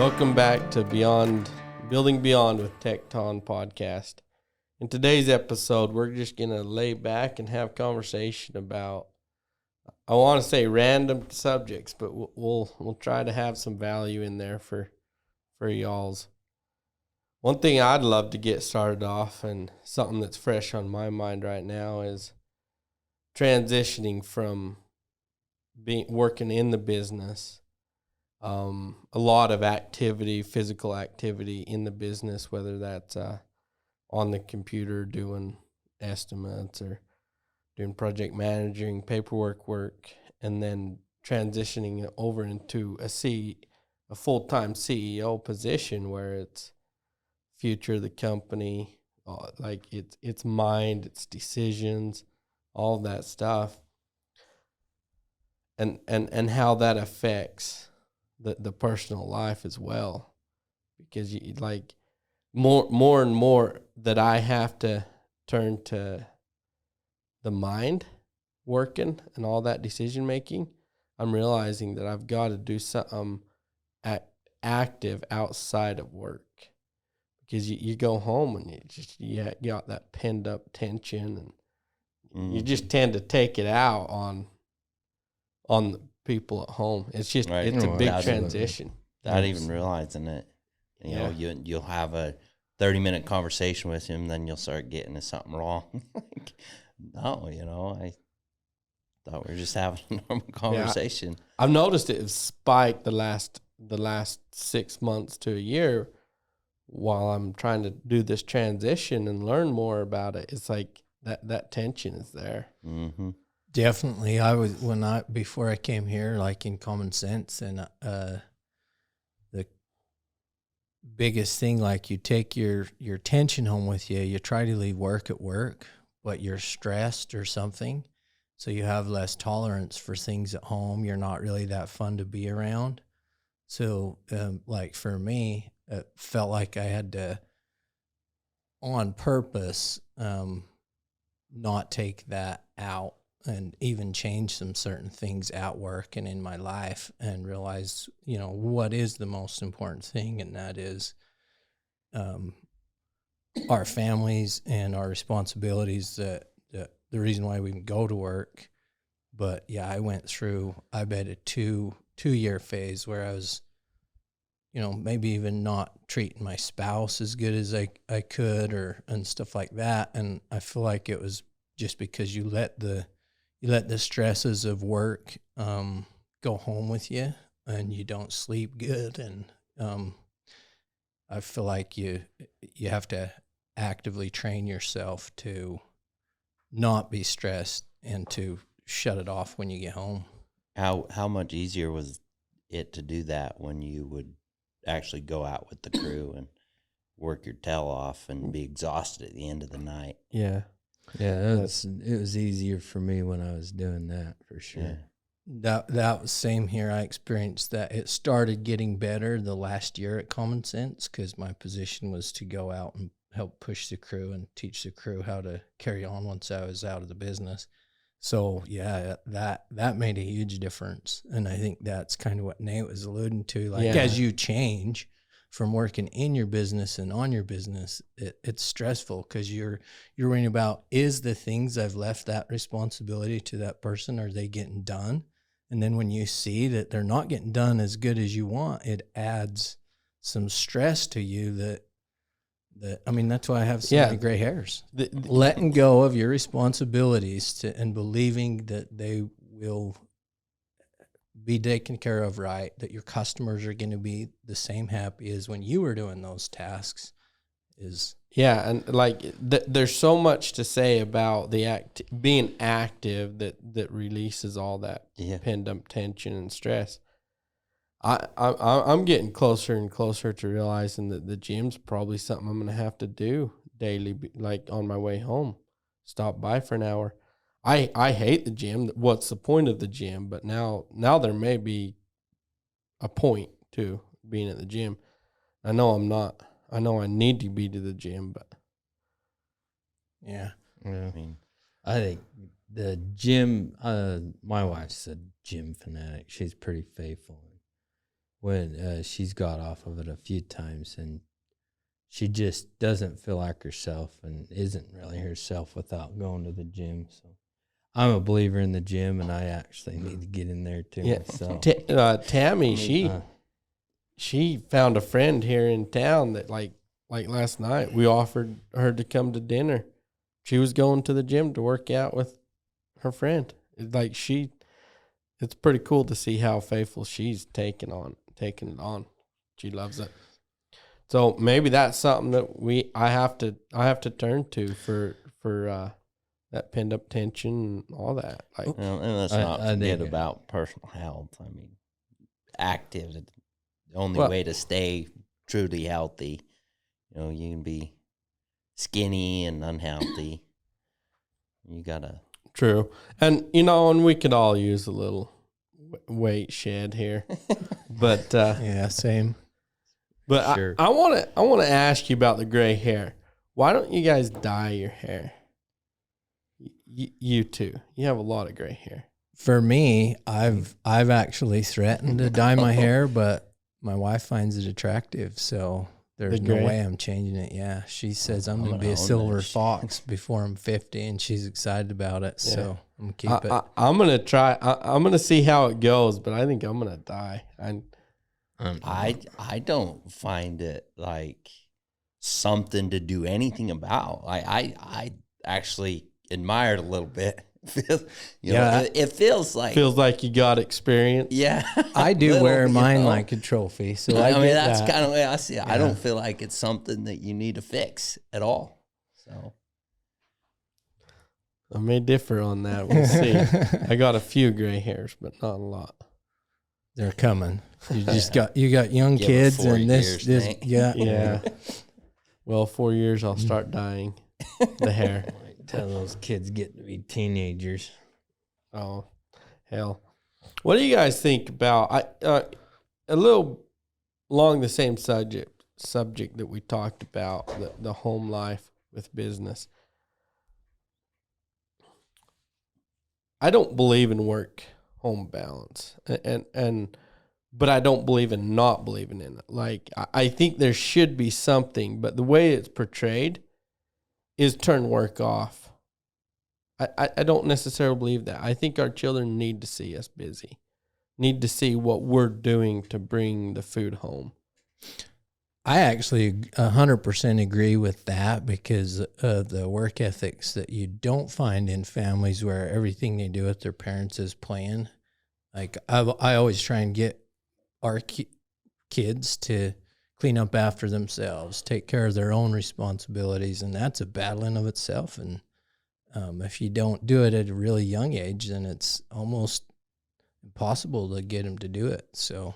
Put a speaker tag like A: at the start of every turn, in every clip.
A: Welcome back to Building Beyond with Tecton podcast. In today's episode, we're just going to lay back and have conversation about, I want to say random subjects, but we'll try to have some value in there for y'all's. One thing I'd love to get started off, and something that's fresh on my mind right now, is transitioning from working in the business. A lot of activity, physical activity in the business, whether that's on the computer doing estimates or doing project managing, paperwork work, and then transitioning over into a full-time CEO position where it's future of the company, like its mind, its decisions, all that stuff, and how that affects the personal life as well, because you like more and more that I have to turn to the mind working and all that decision making. I'm realizing that I've got to do something active outside of work, because you go home and you got that pent up tension, and you just tend to take it out on the people at home. It's just right. It's a big transition.
B: Not even realizing it. You know, you'll have a 30-minute conversation with him, then you'll start getting to something wrong. No, I thought we were just having a normal conversation.
A: Yeah, I've noticed it has spiked the last 6 months to a year while I'm trying to do this transition and learn more about it. It's like that tension is there.
B: Mm-hmm.
C: Definitely. Before I came here, like in Common Sense, and the biggest thing, like you take your tension home with you, you try to leave work at work, but you're stressed or something, so you have less tolerance for things at home. You're not really that fun to be around. So like for me, it felt like I had to, on purpose, not take that out, and even change some certain things at work and in my life, and realize, what is the most important thing, and that is our families and our responsibilities, that the reason why we can go to work. But yeah, I went through, I bet, a two-year phase where I was, maybe even not treating my spouse as good as I could, and stuff like that. And I feel like it was just because you let the stresses of work go home with you, and you don't sleep good. And I feel like you have to actively train yourself to not be stressed and to shut it off when you get home.
B: How much easier was it to do that when you would actually go out with the crew and work your tail off and be exhausted at the end of the night?
D: Yeah, it was easier for me when I was doing that, for sure.
B: Yeah.
C: That was same here. I experienced that. It started getting better the last year at Common Sense, because my position was to go out and help push the crew and teach the crew how to carry on once I was out of the business. So yeah, that made a huge difference. And I think that's kind of what Nate was alluding to. Like, as you change from working in your business and on your business, it's stressful, because you're worrying about, is the things I've left that responsibility to that person, are they getting done? And then when you see that they're not getting done as good as you want, it adds some stress to you that's why I have so many gray hairs. Letting go of your responsibilities and believing that they will be taken care of right, that your customers are going to be the same happy as when you were doing those tasks is...
A: Yeah, and like there's so much to say about the being active that releases all that pent up tension and stress. I'm getting closer and closer to realizing that the gym's probably something I'm going to have to do daily, like on my way home. Stop by for an hour. I hate the gym. What's the point of the gym? But now there may be a point to being at the gym. I know I'm not. I know I need to be to the gym, but
C: yeah.
D: I think the gym. My wife's a gym fanatic. She's pretty faithful. when she's got off of it a few times, and she just doesn't feel like herself and isn't really herself without going to the gym. So I'm a believer in the gym, and I actually need to get in there too.
A: Yeah.
D: So
A: Tammy, she found a friend here in town that like last night we offered her to come to dinner. She was going to the gym to work out with her friend. It's pretty cool to see how faithful she's taking it on. She loves it. So maybe that's something that I have to turn to for that pinned up tension and all that. Like,
B: Well, and let's not forget about personal health. I mean, active is the only way to stay truly healthy. You know, you can be skinny and unhealthy. You gotta.
A: True. And and we could all use a little weight shed here. But
C: Yeah, same.
A: but
D: Sure.
A: I want to ask you about the gray hair. Why don't you guys dye your hair? You too. You have a lot of gray hair.
C: For me, I've actually threatened to dye my hair, but my wife finds it attractive, so there's
A: The
C: no
A: gray?
C: way I'm changing it. Yeah, she says I'm gonna
B: gonna
C: be a
B: own
C: silver
B: that shit.
C: fox before I'm 50, and she's excited about it. So I'm gonna keep it.
A: I'm gonna try. I'm gonna see how it goes, but I think I'm gonna dye.
B: I don't find it like something to do anything about. I actually admire it a little bit. It feels like
A: Feels like you got experience.
B: yeah.
C: I do
B: little,
C: wear mine
B: know.
C: like a trophy, so
B: I
C: I
B: mean,
C: get
B: that's
C: that.
B: kind of the way I see it. I don't feel like it's something that you need to fix at all. So
A: I may differ on that. We'll see. I got a few gray hairs, but not a lot.
C: They're coming. You just got young
B: Give it
C: kids,
B: 4
C: and this
B: years, Nate.
A: Yeah. Well, 4 years I'll start dyeing the hair.
D: Tell those kids get to be teenagers.
A: Oh, hell. What do you guys think about a little along the same subject that we talked about, the home life with business? I don't believe in work home balance, but I don't believe in not believing in it. Like, I think there should be something, but the way it's portrayed is turn work off. I don't necessarily believe that. I think our children need to see us busy, need to see what we're doing to bring the food home.
C: I actually 100% agree with that because of the work ethics that you don't find in families where everything they do with their parents is planned. Like I always try and get our kids to clean up after themselves, take care of their own responsibilities, and that's a battle in of itself. And if you don't do it at a really young age, then it's almost impossible to get them to do it. So.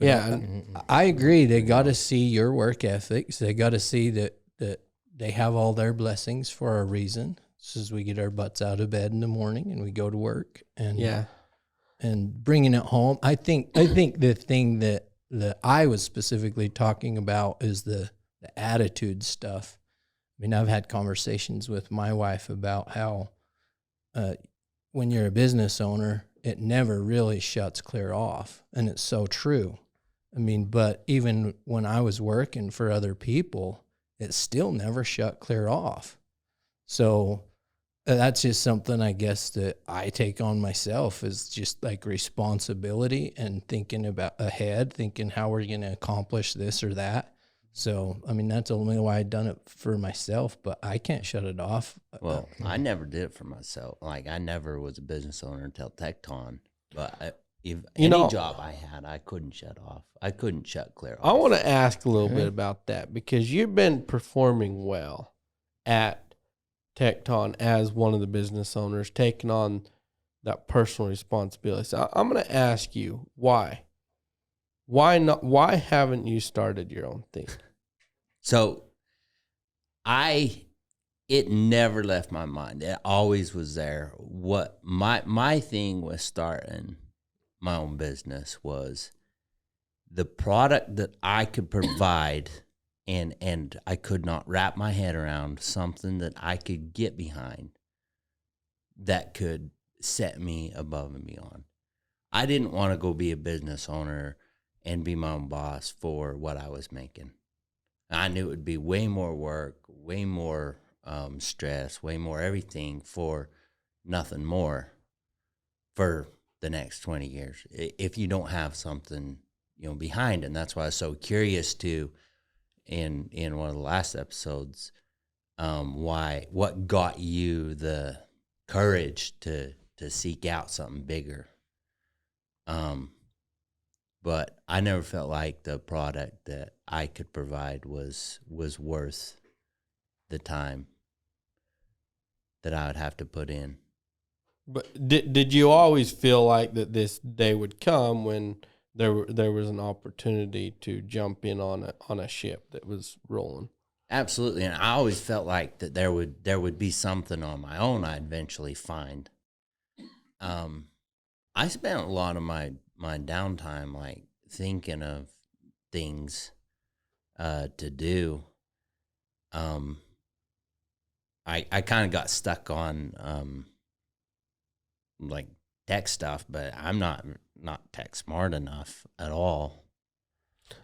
A: Yeah,
C: I agree. They got to see your work ethics. They got to see that they have all their blessings for a reason. This is we get our butts out of bed in the morning and we go to work and bringing it home. I think the thing that I was specifically talking about is the attitude stuff. I mean, I've had conversations with my wife about how when you're a business owner, it never really shuts clear off, and it's so true. I mean, but even when I was working for other people, it still never shut clear off. So that's just something I guess that I take on myself is just like responsibility and thinking about ahead, thinking how we're going to accomplish this or that. So, I mean, that's the only why I've done it for myself, but I can't shut it off.
B: Well, I never did it for myself. Like, I never was a business owner until Tecton. But if any job I had, I couldn't shut off. I couldn't shut clear off.
A: I want to ask a little bit about that because you've been performing well at Tecton as one of the business owners, taking on that personal responsibility. So I'm going to ask you why. Why not? Why haven't you started your own thing?
B: So, it never left my mind. It always was there. What my thing with starting my own business was the product that I could provide, and I could not wrap my head around something that I could get behind that could set me above and beyond. I didn't want to go be a business owner and be my own boss for what I was making. I knew it would be way more work, way more stress, way more everything for nothing more for the next 20 years if you don't have something, behind. And that's why I was so curious to, in one of the last episodes, what got you the courage to seek out something bigger. But I never felt like the product that I could provide was worth the time that I would have to put in.
A: But did you always feel like that this day would come when there was an opportunity to jump in on a ship that was rolling?
B: Absolutely, and I always felt like that there would be something on my own I'd eventually find. I spent a lot of my downtime like thinking of things to do. I kind of got stuck on like tech stuff, but I'm not tech smart enough at all.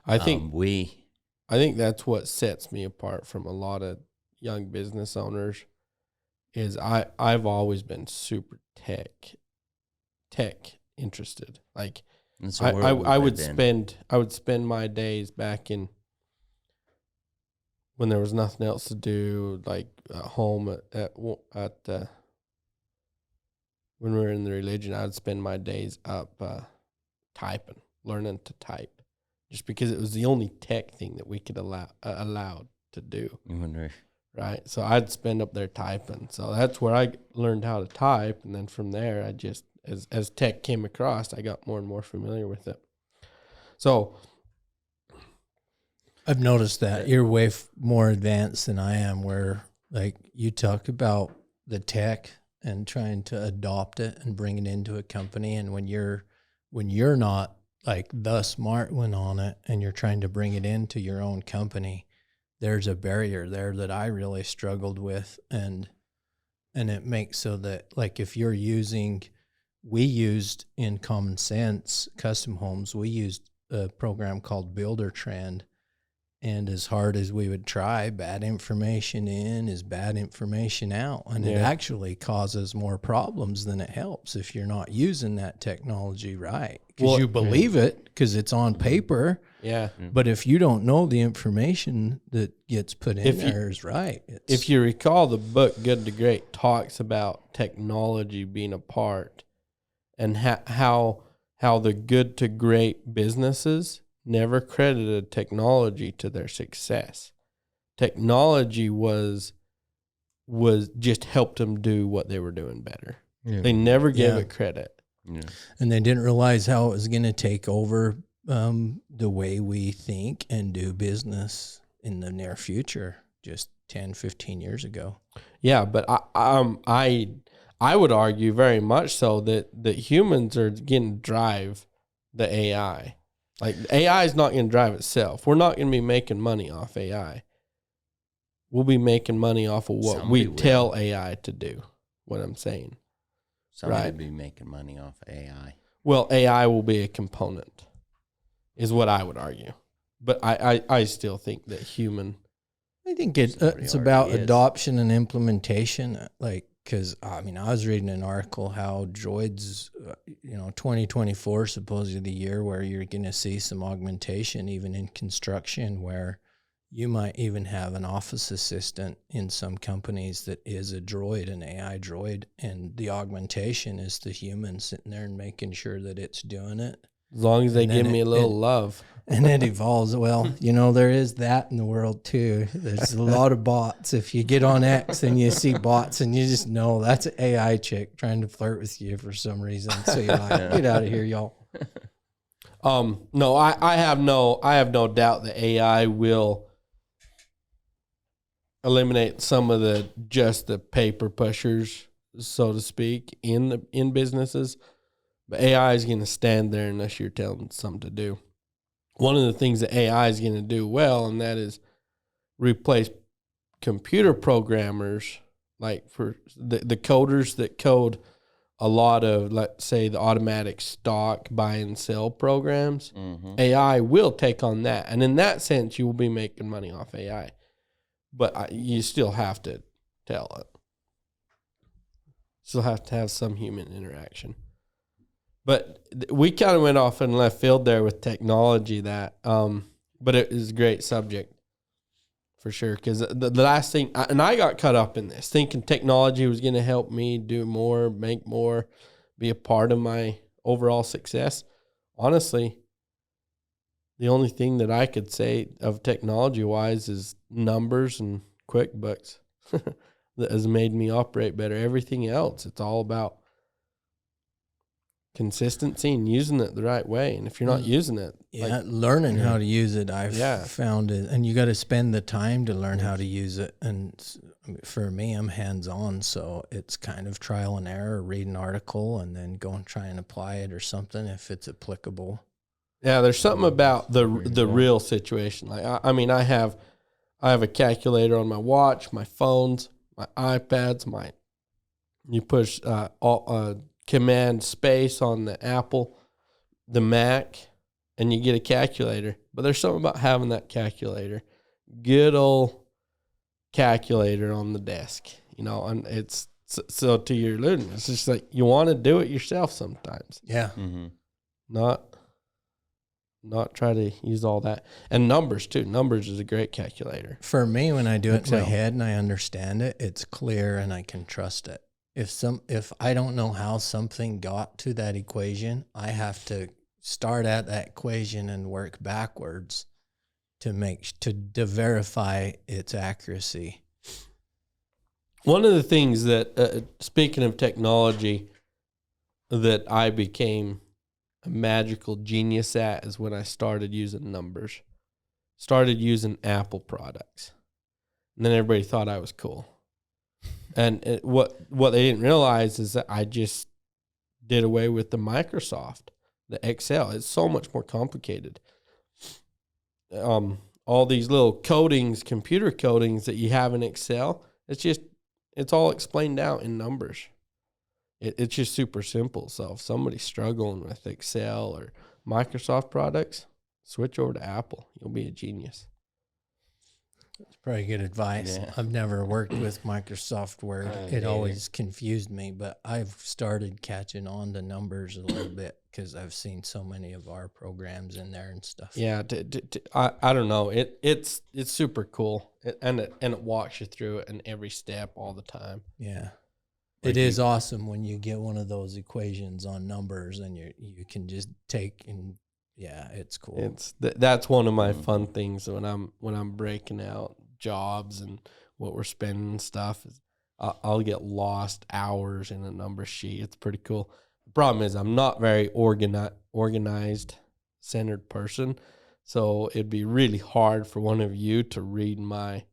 A: I think that's what sets me apart from a lot of young business owners is I've always been super tech interested. Like I would spend my days back in when there was nothing else to do, like at home at when we were in the religion, I would spend my days up typing, learning to type, just because it was the only tech thing that we could allowed to do. Right, so I'd spend up there typing. So that's where I learned how to type, and then from there, I just as tech came across, I got more and more familiar with it. So
C: I've noticed that you're way more advanced than I am, where like you talk about the tech and trying to adopt it and bring it into a company. And when you're not like the smart one on it and you're trying to bring it into your own company, there's a barrier there that I really struggled with. And it makes so that like if you're we used in Common Sense Custom Homes, we used a program called Builder Trend. And as hard as we would try, bad information in is bad information out. And it actually causes more problems than it helps if you're not using that technology right. Because you believe it because it's on paper.
A: Yeah.
C: But if you don't know the information that gets put in there is right.
A: If you recall, the book Good to Great talks about technology being a part and how the good to great businesses never credited technology to their success. Technology was just helped them do what they were doing better. Yeah. They never gave it credit.
C: Yeah. And they didn't realize how it was going to take over the way we think and do business in the near future, just 10, 15 years ago.
A: Yeah, but I would argue very much so that humans are going to drive the AI. Like, AI is not going to drive itself. We're not going to be making money off AI. We'll be making money off of what we tell AI to do, what I'm saying.
B: Somebody will be making money off AI.
A: Well, AI will be a component, is what I would argue. But I still think that
C: I think it's about adoption and implementation. Like, because, I was reading an article how droids, 2024 supposedly the year where you're going to see some augmentation even in construction, where you might even have an office assistant in some companies that is a droid, an AI droid, and the augmentation is the human sitting there and making sure that it's doing it.
A: As long as they give me a little love.
C: And it evolves. Well, there is that in the world too. There's a lot of bots. If you get on X and you see bots and you just know that's an AI chick trying to flirt with you for some reason. So you're like, get out of here, y'all.
A: No, I have no doubt that AI will eliminate some of the paper pushers, so to speak, in businesses. But AI is going to stand there unless you're telling it something to do. One of the things that AI is going to do well, and that is replace computer programmers, like for the coders that code a lot of, let's say, the automatic stock buy and sell programs,
B: Mm-hmm.
A: AI will take on that. And in that sense, you will be making money off AI. But you still have to tell it. Still have to have some human interaction. But we kind of went off in left field there with technology but it is a great subject for sure. Because the last thing, and I got caught up in this, thinking technology was going to help me do more, make more, be a part of my overall success. Honestly, the only thing that I could say of technology-wise is numbers and QuickBooks that has made me operate better. Everything else, it's all about consistency and using it the right way. And if you're not using it,
C: learning how to use it, I've found it, and you got to spend the time to learn how to use it. And for me, I'm hands-on, so it's kind of trial and error. Read an article and then go and try and apply it or something if it's applicable.
A: Yeah, there's something about the real situation. Like I have a calculator on my watch, my phones, my iPads, you push command space on the Apple, the Mac, and you get a calculator. But there's something about having that calculator, good old calculator on the desk, and it's so to your alluding, it's just like you want to do it yourself sometimes.
C: Yeah.
B: Mm-hmm.
A: Not try to use all that. And numbers too. Numbers is a great calculator.
C: For me, when I do it in my
A: Excel.
C: head and I understand it, it's clear and I can trust it. If I don't know how something got to that equation, I have to start at that equation and work backwards to verify its accuracy.
A: One of the things that, speaking of technology, that I became a magical genius at is when I started using numbers. Started using Apple products. And then everybody thought I was cool. And what they didn't realize is that I just did away with the Microsoft, the Excel. It's so much more complicated. All these little codings, computer codings that you have in Excel, it's all explained out in numbers. It's just super simple. So if somebody's struggling with Excel or Microsoft products, switch over to Apple. You'll be a genius.
C: It's probably good advice.
B: Yeah.
C: I've never worked with Microsoft Word. It always confused me, but I've started catching on to numbers a little bit because I've seen so many of our programs in there and stuff.
A: Yeah, I don't know. It's super cool, and it walks you through it in every step all the time.
C: Yeah. It is awesome when you get one of those equations on numbers and you can just take and it's cool.
A: That's one of my fun things when I'm breaking out jobs and what we're spending and stuff. I'll get lost hours in a number sheet. It's pretty cool. The problem is I'm not very organized, centered person, so it'd be really hard for one of you to read my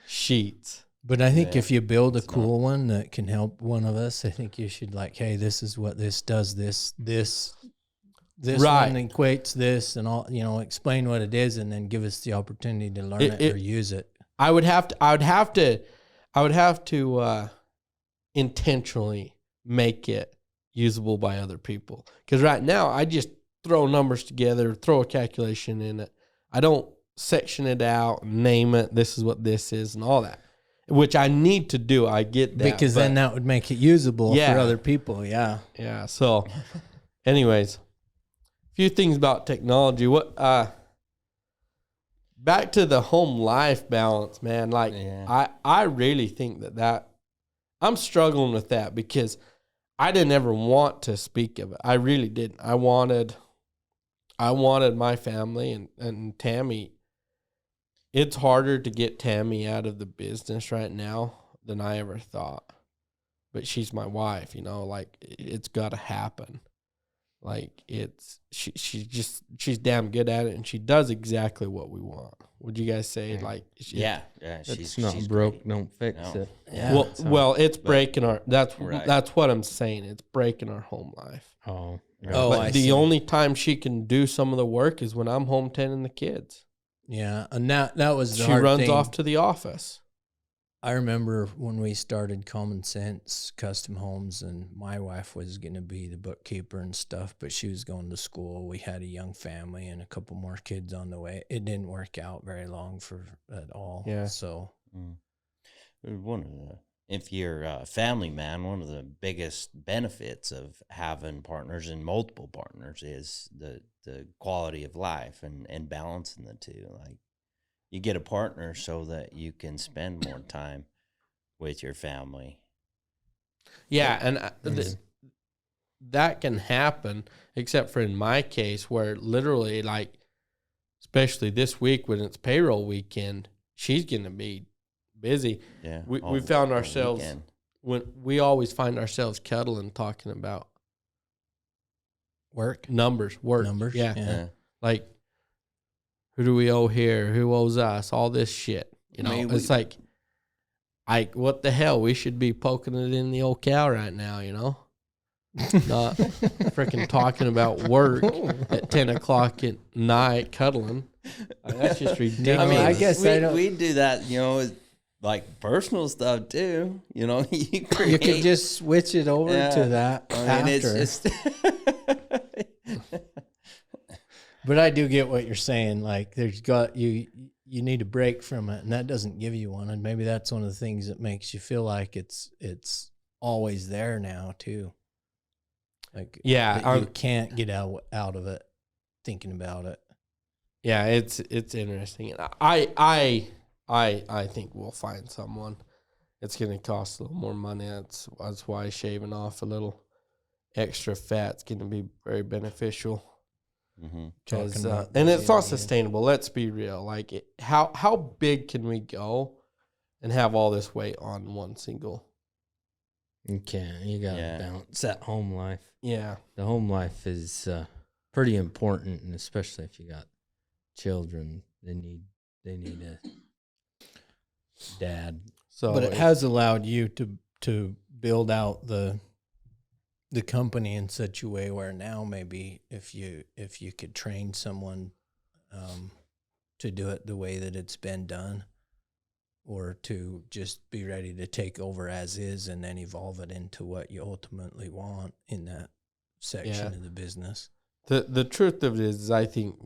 A: sheets.
C: But I think if you build a cool one that can help one of us, I think you should hey, this is what this does. This
A: right.
C: one equates this, and all explain what it is, and then give us the opportunity to learn it or use it.
A: I would have to intentionally make it usable by other people. Because right now I just throw numbers together, throw a calculation in it. I don't section it out, name it. This is what this is, and all that. Which I need to do. I get that.
C: Because then that would make it usable for other people. Yeah.
A: Yeah. So, anyways, a few things about technology. Back to the home life balance, man. I really think that I'm struggling with that because I didn't ever want to speak of it. I really didn't. I wanted my family and Tammy. It's harder to get Tammy out of the business right now than I ever thought. But she's my wife, it's got to happen. She's damn good at it, and she does exactly what we want. Would you guys say
D: She's not broke, great. Don't fix it.
A: Yeah. Well, it's breaking our. That's what I'm saying. It's breaking our home life.
D: Oh, right.
A: But the only time she can do some of the work is when I'm home tending the kids.
C: Yeah, and that was the
A: she
C: hard
A: runs
C: thing.
A: off to the office.
C: I remember when we started Common Sense Custom Homes, and my wife was going to be the bookkeeper and stuff, but she was going to school. We had a young family and a couple more kids on the way. It didn't work out very long for at all.
A: Yeah.
C: So
B: One of the, if you're a family man, one of the biggest benefits of having partners and multiple partners is the quality of life and balancing the two. Like, you get a partner so that you can spend more time with your family.
A: Yeah, and that can happen, except for in my case where literally, like, especially this week when it's payroll weekend, she's going to be busy.
B: Yeah,
A: We found
B: all
A: ourselves,
B: weekend.
A: when we always find ourselves cuddling, talking about
C: work.
A: numbers. Yeah.
B: Yeah.
A: Like, who do we owe here? Who owes us? All this shit. You know, it's like, what the hell? We should be poking it in the old cow right now, you know? Not freaking talking about work at 10 o'clock at night, cuddling. That's just ridiculous.
D: I mean, I guess
B: we do that, you know, with, like, personal stuff too. You know, you
C: could just switch it over to that
B: I mean,
C: after.
B: it's just
C: But I do get what you're saying. Like, you need a break from it, and that doesn't give you one. And maybe that's one of the things that makes you feel like it's always there now too. Like,
A: Yeah,
C: you can't get out of it thinking about it.
A: Yeah, it's interesting. I think we'll find someone. It's going to cost a little more money. That's why shaving off a little extra fat's going to be very beneficial. Because and it's not sustainable. Let's be real. Like, how big can we go and have all this weight on one single?
D: You can't. You got to balance that home life.
A: Yeah.
D: The home life is pretty important, and especially if you got children, they need a dad.
A: So,
C: but it has allowed you to build out the company in such a way where now maybe if you could train someone to do it the way that it's been done, or to just be ready to take over as is and then evolve it into what you ultimately want in that section of the business.
A: The truth of it is, I think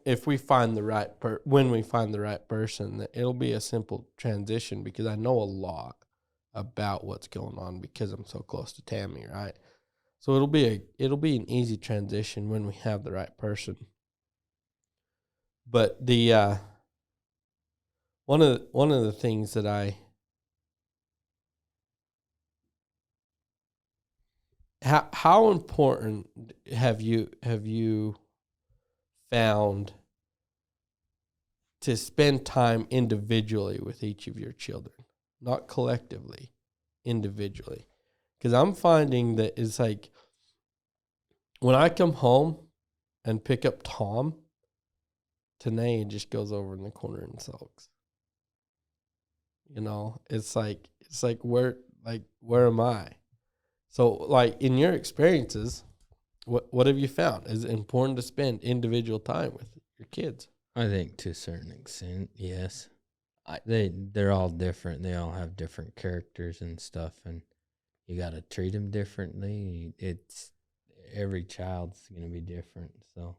A: if we find the right when we find the right person, that it'll be a simple transition, because I know a lot about what's going on because I'm so close to Tammy, right? So it'll be an easy transition when we have the right person. But the one of the things that how important have you found to spend time individually with each of your children, not collectively, individually? Because I'm finding that it's like, when I come home and pick up Tom, Tanae just goes over in the corner and sulks. You know, it's like where am I? So, like, in your experiences, what have you found? Is it important to spend individual time with your kids?
D: I think to a certain extent, yes. They're all different. They all have different characters and stuff, and you got to treat them differently. Every child's going to be different, so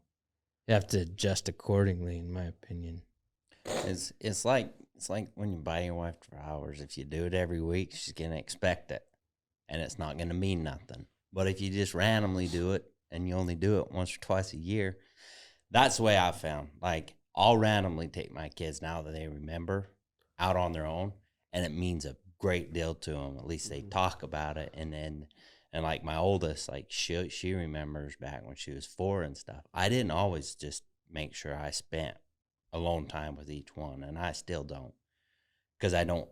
D: you have to adjust accordingly, in my opinion.
B: It's like when you buy your wife flowers. If you do it every week, she's going to expect it, and it's not going to mean nothing. But if you just randomly do it and you only do it once or twice a year, that's the way I found. Like, I'll randomly take my kids, now that they remember, out on their own, and it means a great deal to them. At least they talk about it, and like my oldest, like she remembers back when she was 4 and stuff. I didn't always just make sure I spent alone time with each one, and I still don't, because I don't.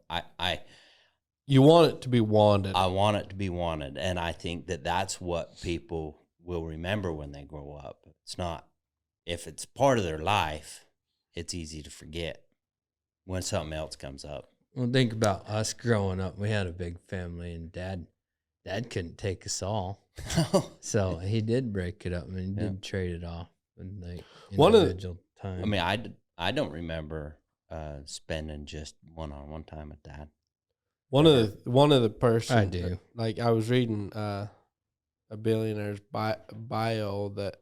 A: You want it to be wanted.
B: I want it to be wanted, and I think that's what people will remember when they grow up. It's not, if it's part of their life, it's easy to forget when something else comes up.
D: Well, think about us growing up. We had a big family, and Dad couldn't take us all, so he did break it up and he did trade it off with like individual time.
B: I mean, I don't remember spending just one-on-one time with Dad.
A: One of the person
D: I do.
A: Like I was reading a billionaire's bio that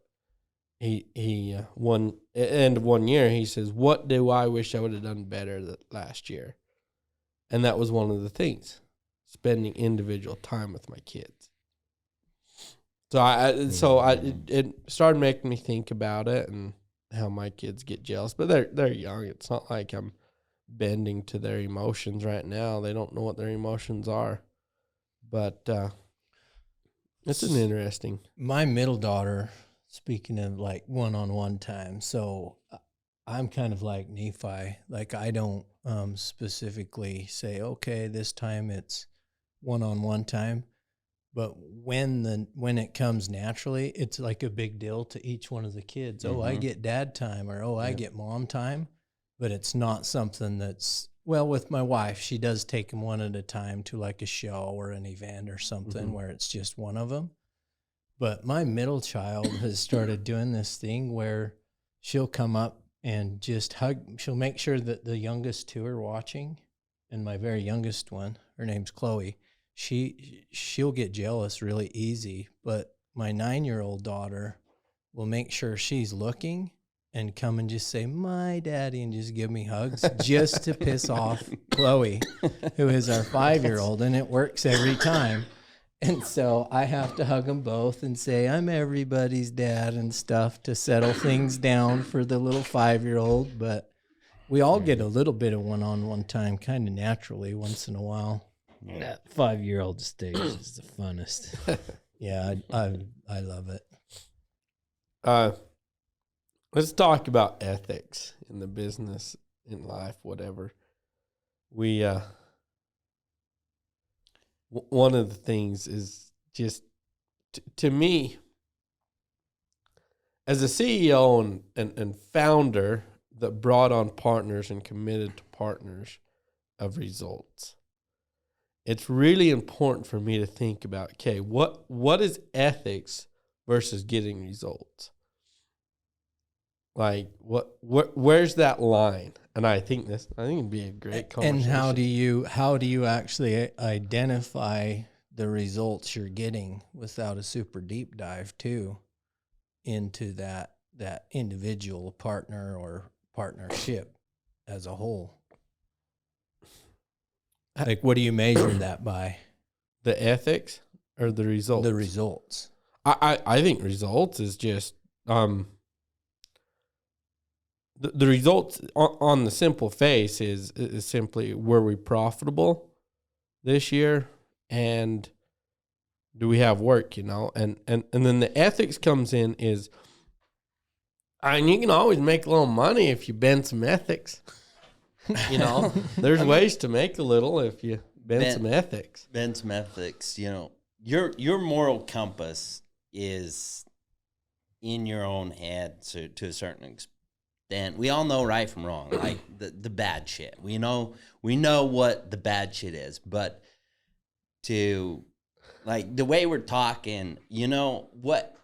A: he one end of one year he says, "What do I wish I would have done better last year?" And that was one of the things, spending individual time with my kids. So it started making me think about it and how my kids get jealous, but they're young. It's not like I'm bending to their emotions right now. They don't know what their emotions are, but it's an interesting.
C: My middle daughter, speaking of like one-on-one time, so I'm kind of like Nephi. Like I don't specifically say, okay, this time it's one-on-one time. But when it comes naturally, it's like a big deal to each one of the kids. Oh, I get dad time, or I get mom time. But it's not something that's, well, with my wife, she does take them one at a time to like a show or an event or something where it's just one of them. But my middle child has started doing this thing where she'll come up and just hug. She'll make sure that the youngest two are watching. And my very youngest one, her name's Chloe, she'll get jealous really easy. But my 9-year-old daughter will make sure she's looking and come and just say, "My daddy," and just give me hugs just to piss off Chloe, who is our 5-year-old, and it works every time. And so I have to hug them both and say, "I'm everybody's dad," and stuff to settle things down for the little 5-year-old. But we all get a little bit of one-on-one time kind of naturally once in a while.
D: That 5-year-old stage is the funnest.
C: Yeah, I love it.
A: Let's talk about ethics in the business, in life, whatever. We one of the things is just to me, as a CEO and founder that brought on partners and committed to partners of results, it's really important for me to think about, okay, what is ethics versus getting results? Like where's that line? And I think it'd be a great conversation.
C: And how do you actually identify the results you're getting without a super deep dive too into that individual partner or partnership as a whole? Like, what do you measure that by?
A: The ethics or the results?
C: The results.
A: I think results is just the results on the simple face is simply, were we profitable this year, and do we have work, and then the ethics comes in is, and you can always make a little money if you bend some ethics. There's ways to make a little if you bend some ethics.
B: Bend some ethics. Your moral compass is in your own head to a certain extent. We all know right from wrong, like the bad shit. We know what the bad shit is, but to like the way we're talking, what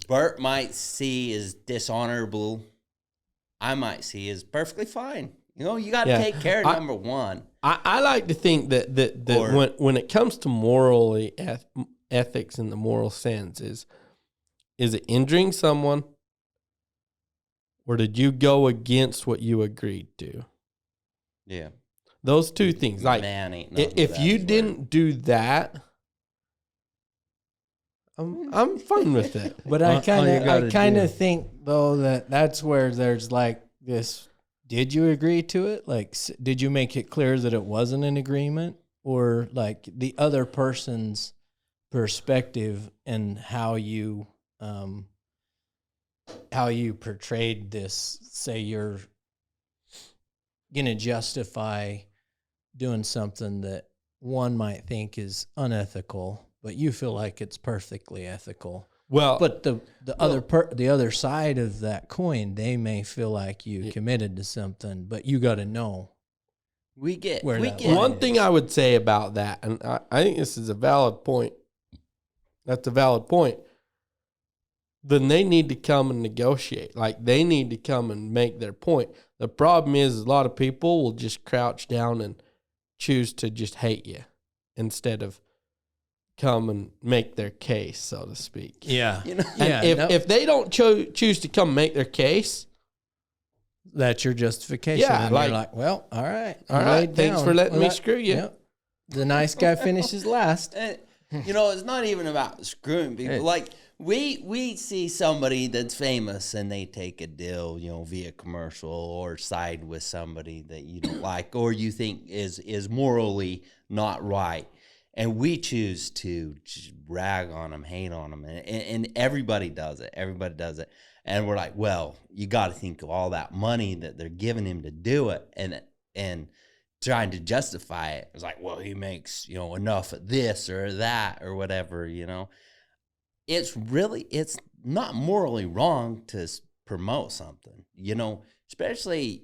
B: Bert might see as dishonorable, I might see as perfectly fine. You got to take care of number one.
A: I like to think that when it comes to morally ethics in the moral sense, is it injuring someone, or did you go against what you agreed to?
B: Yeah,
A: those two things. Like, if you didn't do that, I'm fine with it.
C: But I kind of think though that's where there's like this. Did you agree to it? Like, did you make it clear that it wasn't an agreement, or like the other person's perspective and how you portrayed this? Say you're gonna justify doing something that one might think is unethical, but you feel like it's perfectly ethical.
A: Well,
C: but the other side of that coin, they may feel like you committed to something, but you got to know.
A: One thing I would say about that, and I think this is a valid point. That's a valid point. then they need to come and negotiate. Like, they need to come and make their point. The problem is a lot of people will just crouch down and choose to just hate you instead of come and make their case, so to speak.
C: Yeah.
B: You know,
A: And if they don't choose to come make their case,
C: that's your justification.
A: Yeah,
C: and
A: like-
C: you're like, well, all right.
A: all right, thanks for letting me screw you.
C: Yep. The nice guy finishes last.
B: you know, it's not even about screwing people. Like we see somebody that's famous and they take a deal, you know, via commercial or side with somebody that you don't like or you think is morally not right. And we choose to just rag on them, hate on them. And everybody does it. Everybody does it. And we're like, well, you got to think of all that money that they're giving him to do it. And trying to justify it. It's like, well, he makes, you know, enough of this or that or whatever, you know. It's not morally wrong to promote something, you know, especially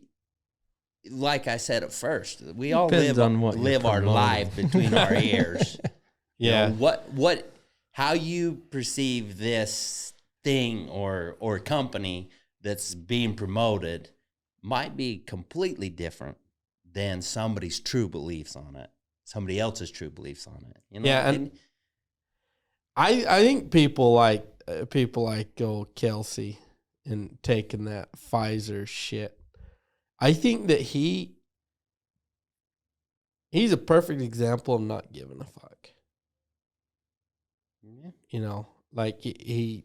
B: like I said at first, we all
D: Depends on what you're
B: live our
D: promoting.
B: life between our ears.
A: Yeah.
B: You know, how you perceive this thing or company that's being promoted might be completely different than somebody's true beliefs on it, somebody else's true beliefs on it. You know?
A: Yeah, and I think people like Kelsey and taking that Pfizer shit. I think that he's a perfect example of not giving a fuck.
B: Yeah.
A: You know, like he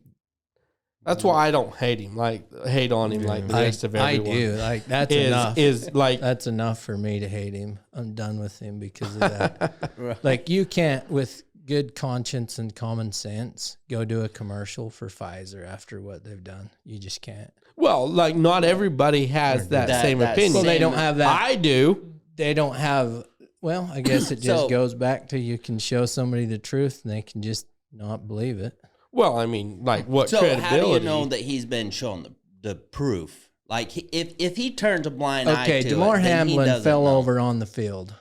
A: that's why I don't hate him, hate on him like the rest of everyone.
C: I do. Like, that's enough.
A: Is like
C: That's enough for me to hate him. I'm done with him because of that. Like, you can't, with good conscience and common sense, go do a commercial for Pfizer after what they've done. You just can't.
A: well, like not everybody has that same opinion.
C: Well, they don't have that.
A: I do.
C: They don't have. Well, I guess it just
B: So-
C: goes back to you can show somebody the truth and they can just not believe it.
A: Well, I mean, like what
B: So
A: credibility?
B: how do you know that he's been shown the proof? Like if he turns a blind eye
C: Okay,
B: to
C: DeMar
B: it, then he
C: Hamlin
B: doesn't
C: fell
B: know.
C: over on the field.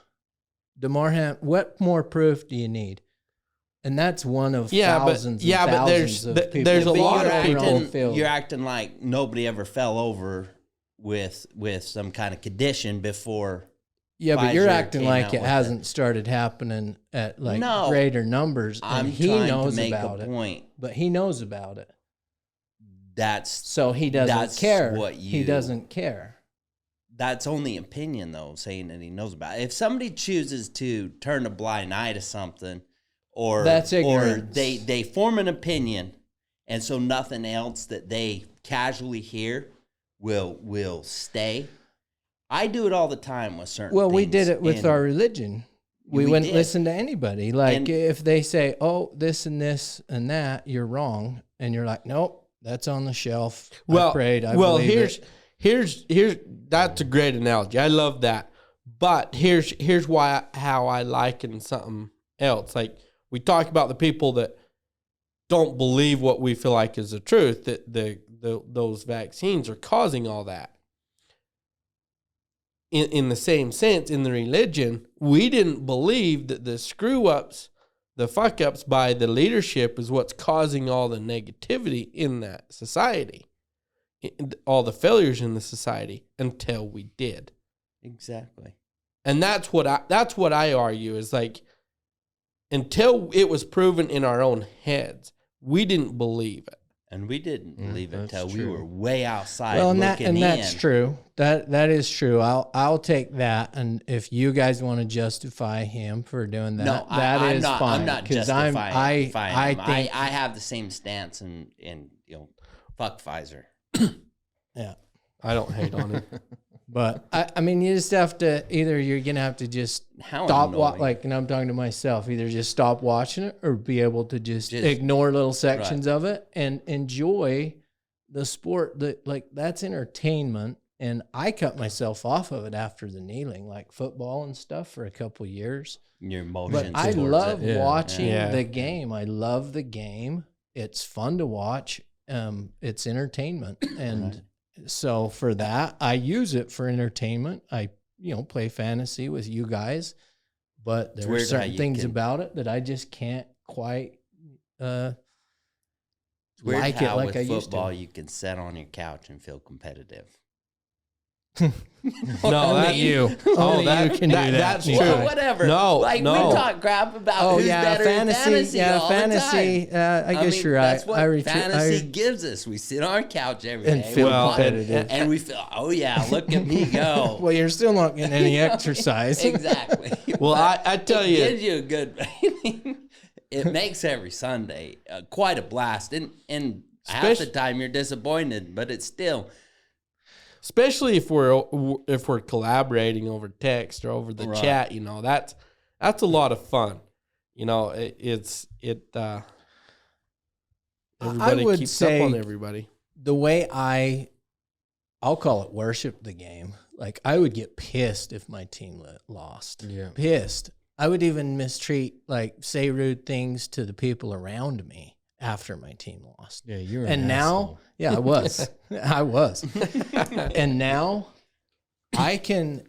C: What more proof do you need? And that's one of thousands and thousands of people.
A: there's a
B: But
A: lot
B: you're
A: of people.
B: acting, you're acting like nobody ever fell over with some kind of condition before.
C: Yeah, but you're
B: Pfizer
C: acting
B: came
C: like
B: out
C: it
B: with
C: hasn't started happening at like
B: No.
C: greater numbers.
B: I'm
C: And he
B: trying
C: knows
B: to make
C: about
B: a
C: it.
B: point.
C: But he knows about it.
B: That's
C: So he doesn't
B: That's
C: care.
B: what
C: He
B: you-
C: doesn't care.
B: that's only opinion though, saying that he knows about it. If somebody chooses to turn a blind eye to something, or
C: That's
B: or
C: ignorance.
B: they form an opinion, and so nothing else that they casually hear will stay. I do it all the time with certain.
C: Well, we
B: things,
C: did it with
B: and
C: our religion. We
B: We
C: wouldn't
B: did.
C: listen to anybody. Like,
B: And-
C: if they say, "Oh, this and this and that," you're wrong, and you're like, "Nope, that's on the shelf."
A: Well,
C: I prayed. I believe
A: here's that's a great analogy. I love that. But here's how I liken something else. Like, we talk about the people that don't believe what we feel like is the truth, that those vaccines are causing all that. In the same sense, in the religion, we didn't believe that the screw-ups, the fuck-ups by the leadership is what's causing all the negativity in that society, all the failures in the society, until we did.
B: exactly.
A: And that's what I argue is, like, until it was proven in our own heads, we didn't believe it.
B: And we didn't believe it
D: that's
B: until we
D: true.
B: were way outside
C: Well,
B: looking
C: and
B: in.
C: that's true. That is true. I'll take that. And if you guys want to justify him for doing that,
B: No,
C: that is fine.
B: I'm not
C: 'Cause
B: justifying
C: I
B: him.
C: think
B: I have the same stance and you know, fuck Pfizer.
C: yeah.
A: I don't hate on it.
C: But I mean, you just have to you're gonna have to just
B: How
C: stop
B: annoying.
C: and I'm talking to myself. Either just stop watching it or be able to just ignore little sections of it and enjoy the sport. That's entertainment. And I cut myself off of it after the kneeling, like football and stuff, for a couple years.
B: Your emotions.
C: But I
B: towards
C: love
B: it.
C: watching
A: Yeah.
C: the game. I love the game. It's fun to watch. It's entertainment. And so for that, I use it for entertainment. I, play fantasy with you guys, but there are
B: weird how
C: certain
B: you
C: things
B: can-
C: about it that I just can't quite
B: It's weird
C: like
B: how
C: it like
B: with
C: I used
B: football
C: to.
B: you can sit on your couch and feel competitive.
A: No,
C: Only
A: that
C: you.
A: Oh,
C: Only
A: that-
C: you can do that.
A: that's
C: Levi.
A: true.
B: Well, whatever.
A: No,
B: like
A: no.
B: we talk crap about
C: Oh
B: who's
C: yeah,
B: better
C: fantasy.
B: in fantasy
C: Yeah,
B: all
C: fantasy.
B: the time.
C: I guess
B: mean,
C: you're right.
B: That's what fantasy
C: I
B: gives us. We sit on our couch every
C: And
B: day
C: feel
B: we watch-
C: competitive.
B: and we feel, oh yeah, look at me go.
C: well, you're still not getting any exercise.
B: Exactly.
A: Well,
B: But
A: I tell
B: it
A: you,
B: gives you a good. It makes every Sunday quite a blast, and half the time you're disappointed, but it's still.
A: especially if we're collaborating over text or over the
B: Right.
A: chat, that's a lot of fun. Everybody
C: would
A: keeps
C: say
A: up on everybody.
C: The way I'll call it worship the game. Like I would get pissed if my team lost.
D: Yeah.
C: Pissed. I would even mistreat, like say rude things to the people around me after my team lost.
D: Yeah, you're
C: And
D: an
C: now,
D: asshole.
C: yeah, I was. I was. And now I can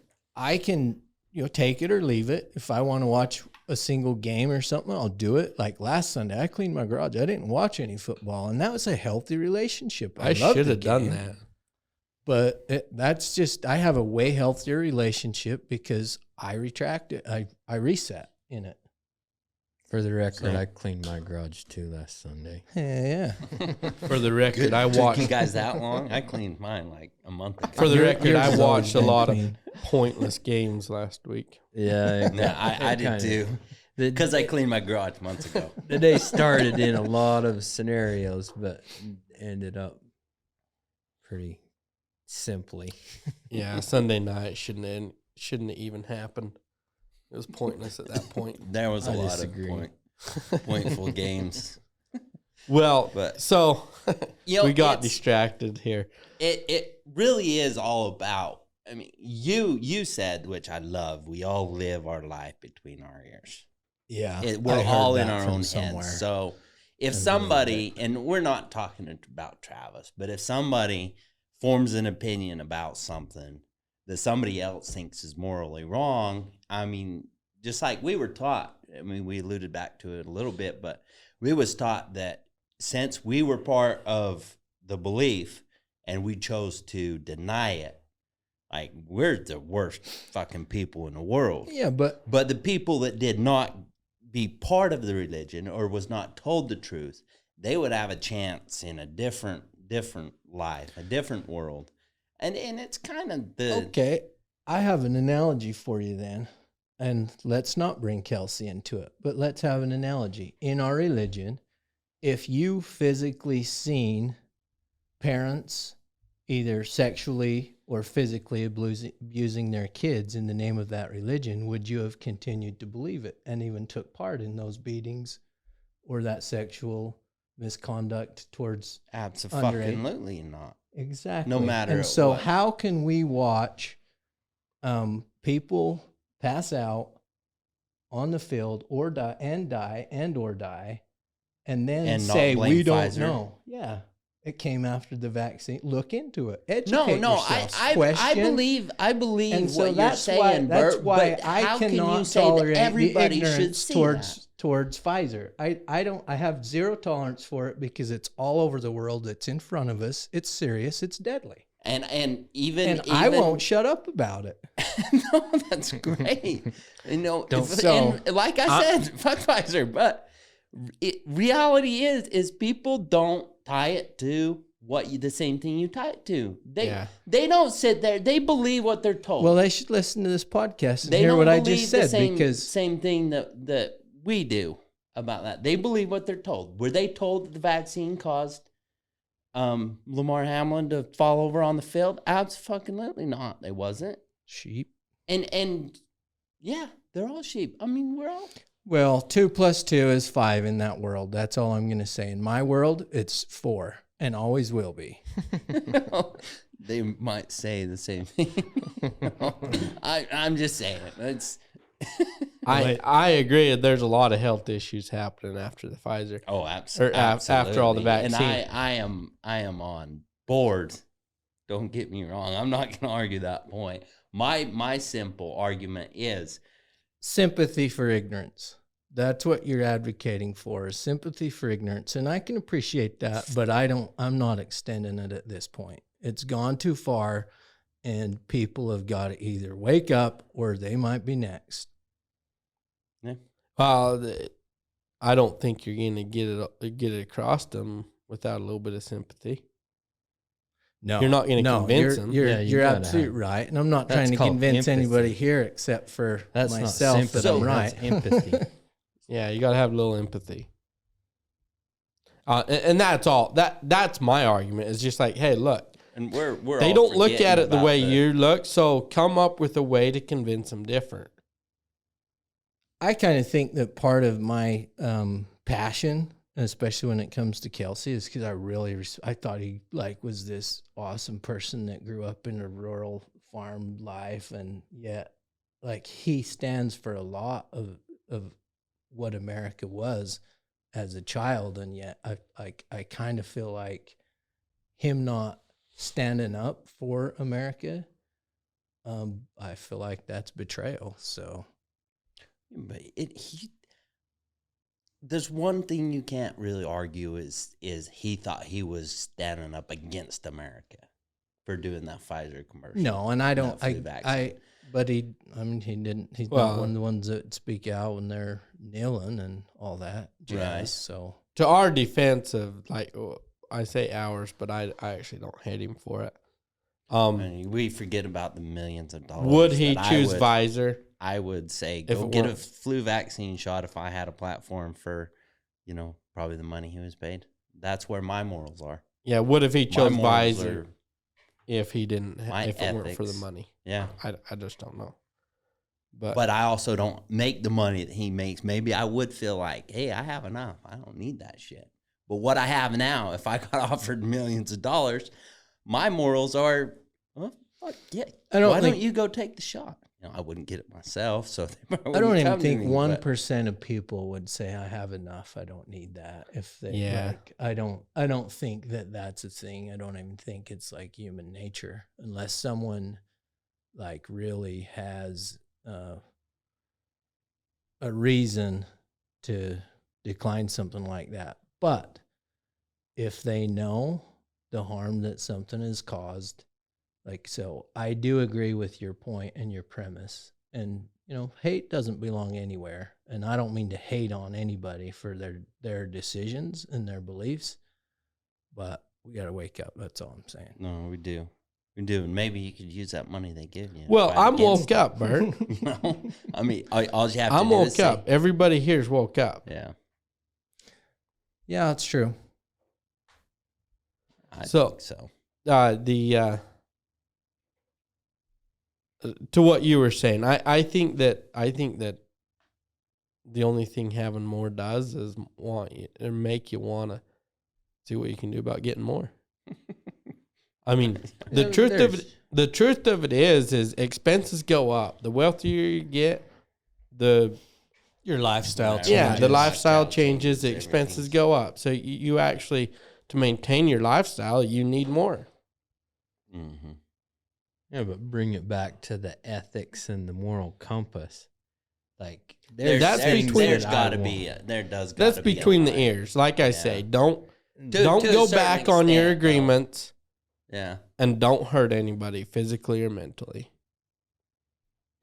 C: take it or leave it. If I want to watch a single game or something, I'll do it. Like last Sunday, I cleaned my garage. I didn't watch any football, and that was a healthy relationship.
A: I
C: loved
A: should
C: the
A: have done
C: game,
A: that.
C: but that's just I have a way healthier relationship because I I reset in it.
D: For the record,
B: So-
D: I cleaned my garage too last Sunday.
C: Yeah.
A: For the record,
B: Good.
A: I
B: Took
A: watched.
B: you guys that long? I cleaned mine like a month ago.
A: For the
C: Your-
A: record,
C: yours
A: I
C: has
A: watched a
C: always been
A: lot of
C: clean.
A: pointless games last week.
D: Yeah,
B: No, I did
D: kinda-
B: too. Because I cleaned my garage months ago.
D: The day started in a lot of scenarios, but ended up pretty simply.
A: Yeah, Sunday night shouldn't have even happened. It was pointless at that point.
B: There was a
D: I
B: lot
D: disagree.
B: of pointful games.
A: Well,
B: But-
A: so
B: You know,
A: we got
B: it's-
A: distracted here.
B: It really is all about. I mean, you said, which I love. We all live our life between our ears.
C: Yeah.
B: We're
C: I heard
B: all in
C: that
B: our
C: from
B: own
C: somewhere.
B: heads. So if
C: I believe
B: somebody, and we're not talking about Travis, but if somebody forms an opinion about something that somebody else thinks is morally wrong, I mean, just like we were taught, I mean, we alluded back to it a little bit, but we was taught that since we were part of the belief and we chose to deny it, like we're the worst fucking people in the world.
C: Yeah, but
B: But the people that did not be part of the religion or was not told the truth, they would have a chance in a different life, a different world. And it's kind of the
C: okay. I have an analogy for you then. And let's not bring Kelsey into it, but let's have an analogy. In our religion, if you physically seen parents either sexually or physically abusing their kids in the name of that religion, would you have continued to believe it and even took part in those beatings or that sexual misconduct towards
B: absolutely not.
C: exactly
B: No matter
C: And so
B: what.
C: how can we watch people pass out on the field or die and then
B: And not
C: say
B: blame
C: we don't
B: Pfizer?
C: know? Yeah. It came after the vaccine. Look into it. Educate
B: No,
C: yourselves.
B: I
C: Question.
B: believe
C: And so
B: what you're
C: that's
B: saying,
C: that's
B: Bert,
C: why
B: but
C: I
B: how can you
C: cannot
B: say that
C: tolerate the
B: everybody should
C: ignorance
B: see
C: towards Pfizer. I have zero tolerance for it because it's all over the world. It's in front of us. It's serious. It's deadly.
B: that? And even
C: I won't shut up about it.
B: No, that's great. You know,
C: So-
B: and like I said, fuck Pfizer. But reality is people don't tie it to the same thing you tie it to. They don't sit there. They believe what they're told.
C: Well, they should listen to this podcast and
B: they
C: hear
B: don't
C: what I
B: believe
C: just
B: the
C: said
B: same,
C: because
B: same thing that we do about that. They believe what they're told. Were they told that the vaccine caused Lamar Hamlin to fall over on the field? Absolutely not. They wasn't.
C: sheep.
B: And yeah, they're all sheep. I mean, we're all.
C: Well, 2 + 2 is 5 in that world. That's all I'm going to say. In my world, it's 4 and always will be.
B: They might say the same thing. I'm just saying. It's
A: I agree. There's a lot of health issues happening after the Pfizer.
B: oh,
A: Or
B: absolutely.
A: after all the vaccine.
B: And I am on board. Don't get me wrong. I'm not going to argue that point. My simple argument is
C: Sympathy for ignorance. That's what you're advocating for, is sympathy for ignorance. And I can appreciate that, but I'm not extending it at this point. It's gone too far, and people have got to either wake up or they might be next.
B: Yeah.
A: I don't think you're going to get it across them without a little bit of sympathy.
C: No,
A: You're not going to convince them.
C: You're absolutely right. And I'm not trying to convince anybody here except for myself that I'm right.
D: That's empathy.
A: Yeah, you got to have a little empathy. And that's all. That's my argument. It's just like, hey, look.
B: And we're
A: they
B: all
A: don't look
B: forgetting
A: at it the
B: about
A: way you look, so come up with a way to convince them different.
C: I kind of think that part of my passion, especially when it comes to Kelsey, is because I thought he was this awesome person that grew up in a rural farm life, and yet he stands for a lot of what America was as a child, and yet I kind of feel like him not standing up for America, I feel like that's betrayal. So,
B: but there's one thing you can't really argue is he thought he was standing up against America for doing that Pfizer commercial.
C: No, and I don't. But he didn't. He's not one of the ones that speak out when they're kneeling and all that jazz.
B: Right.
C: So,
A: to our defense of I say ours, but I actually don't hate him for it.
B: We forget about the millions of dollars.
A: Would he choose Pfizer?
B: I would say go get a flu vaccine shot if I had a platform for, probably the money he was paid. That's where my morals are.
A: Yeah, what if he chose Pfizer if he didn't, if it weren't for the money?
B: Yeah.
A: I just don't know.
B: But I also don't make the money that he makes. Maybe I would feel like, hey, I have enough. I don't need that shit. But what I have now, if I got offered millions of dollars, my morals are, well, fuck yeah. Why don't you go take the shot? I wouldn't get it myself, so
C: I don't even think 1% of people would say I have enough. I don't need that. If they I don't think that that's a thing. I don't even think it's human nature, unless someone really has a reason to decline something like that. But if they know the harm that something has caused, so I do agree with your point and your premise. And, hate doesn't belong anywhere. And I don't mean to hate on anybody for their decisions and their beliefs, but we got to wake up. That's all I'm saying.
B: No, we do. We do. And maybe you could use that money they give you.
A: Well, I'm woke up, Bert.
B: I mean, all you have to do
A: I'm woke up. Everybody here's woke up.
B: Yeah.
C: Yeah, that's true.
B: I think so.
A: To what you were saying, I think that the only thing having more does is make you want to see what you can do about getting more. I mean, the truth of it is expenses go up. The wealthier you get, your
C: lifestyle changes.
A: The lifestyle changes, the expenses go up. So you actually, to maintain your lifestyle, you need more.
B: Mm-hmm.
D: Yeah, but bring it back to the ethics and the moral compass.
B: There does got to be
A: between the ears. Like I say, don't go back on your agreements.
B: Yeah,
A: and don't hurt anybody physically or mentally.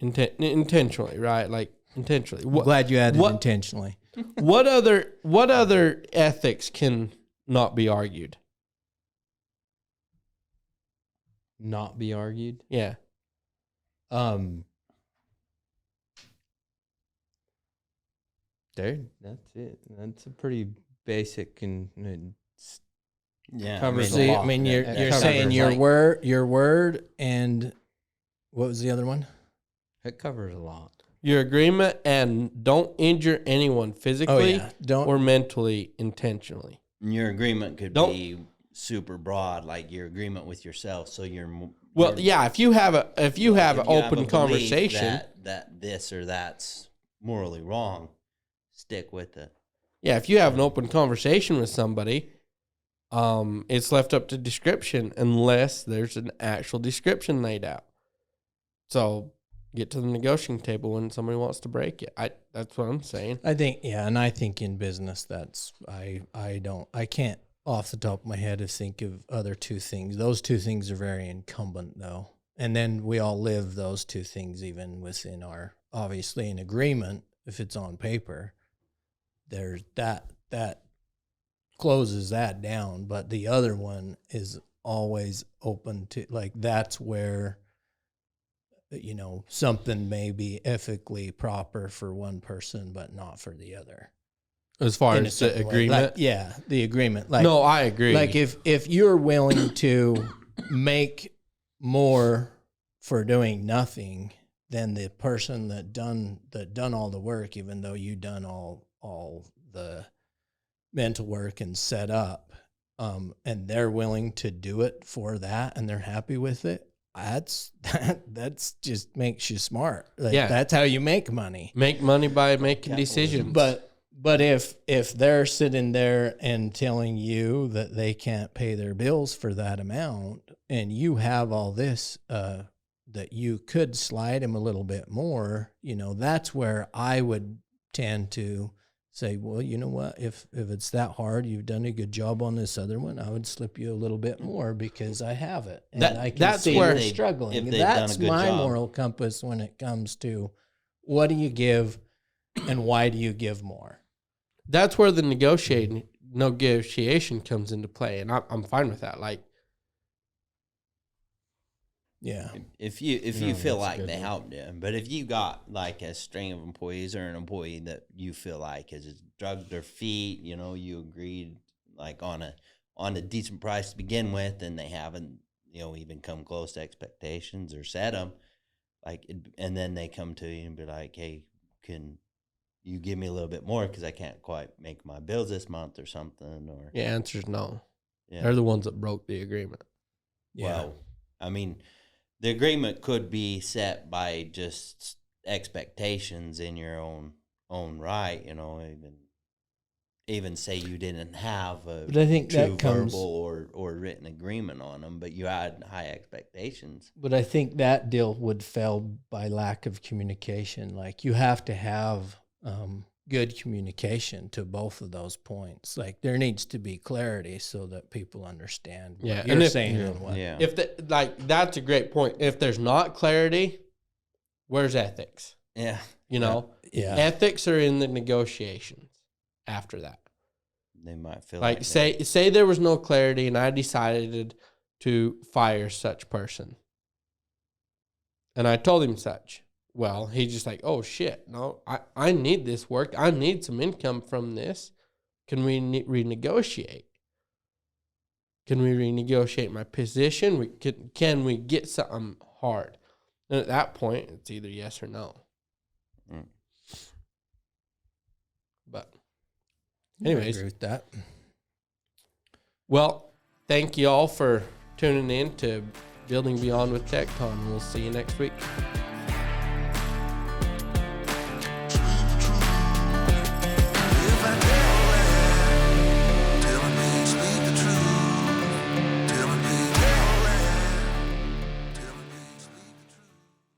A: Intentionally, right? Intentionally.
C: Glad you added intentionally.
A: What other ethics can not be argued?
D: Not be argued?
A: Yeah.
D: That's it. That's a pretty basic and
B: covers
C: a lot. I mean, you're saying your word, and what was the other one?
D: It covers a lot.
A: Your agreement, and don't injure anyone physically or mentally intentionally.
B: Your agreement could be super broad, like your agreement with yourself. So
A: if you have an open conversation
B: that this or that's morally wrong, stick with it.
A: Yeah, if you have an open conversation with somebody, it's left up to description unless there's an actual description laid out. So get to the negotiating table when somebody wants to break it. That's what I'm saying.
C: I think, and I think in business that's I can't off the top of my head think of other two things. Those two things are very incumbent though. And then we all live those two things even within our, obviously an agreement, if it's on paper, there's that closes that down. But the other one is always open to, like, that's where, something may be ethically proper for one person, but not for the other.
A: As far
C: In a
A: as the
C: certain way.
A: agreement?
C: Like, the agreement. Like,
A: no, I agree.
C: Like if you're willing to make more for doing nothing than the person that done all the work, even though you done all the mental work and set up, and they're willing to do it for that and they're happy with it, that's just makes you smart. Like, that's how you make money.
A: Make money by making decisions.
C: But if they're sitting there and telling you that they can't pay their bills for that amount, and you have all this that you could slide them a little bit more, that's where I would tend to say, well, you know what? If it's that hard, you've done a good job on this other one, I would slip you a little bit more because I have it. And I can
A: that's
C: see
A: where
C: you're struggling.
B: if they've
C: That's
B: done a good
C: my
B: job.
C: moral compass when it comes to what do you give and why do you give more?
A: That's where the negotiation comes into play, and I'm fine with that. Like,
C: yeah.
B: If you feel
D: that's
B: like
D: good.
B: they helped you, but if you got like a string of employees or an employee that you feel like has dragged their feet, you agreed like on a decent price to begin with, and they haven't even come close to expectations or set them, and then they come to you and be like, hey, can you give me a little bit more because I can't quite make my bills this month or something, or
A: the answer's no.
B: yeah.
A: They're the ones that broke the agreement.
C: Yeah.
B: Well, I mean, the agreement could be set by just expectations in your own right, even say you didn't have a
C: But I think
B: true
C: that comes,
B: verbal or written agreement on them, but you had high expectations.
C: but I think that deal would fail by lack of communication. Like, you have to have good communication to both of those points. Like, there needs to be clarity so that people understand what
A: Yeah,
C: you're
A: and if-
C: saying and what.
B: Yeah.
A: If that's a great point. If there's not clarity, where's ethics?
B: Yeah.
C: Yeah.
A: Ethics are in the negotiations after that.
B: They might feel
A: Like,
B: like
A: say there was no clarity and I decided to fire such person. And I told him such. Well, he's just like, oh shit, no, I need this work. I need some income from this. Can we renegotiate? Can we renegotiate my position? Can we get something hard? And at that point, it's either yes or no.
B: Mm.
A: But
C: I
A: anyways,
C: agree with that.
A: well, thank you all for tuning in to Building Beyond with Tecton. We'll see you next week.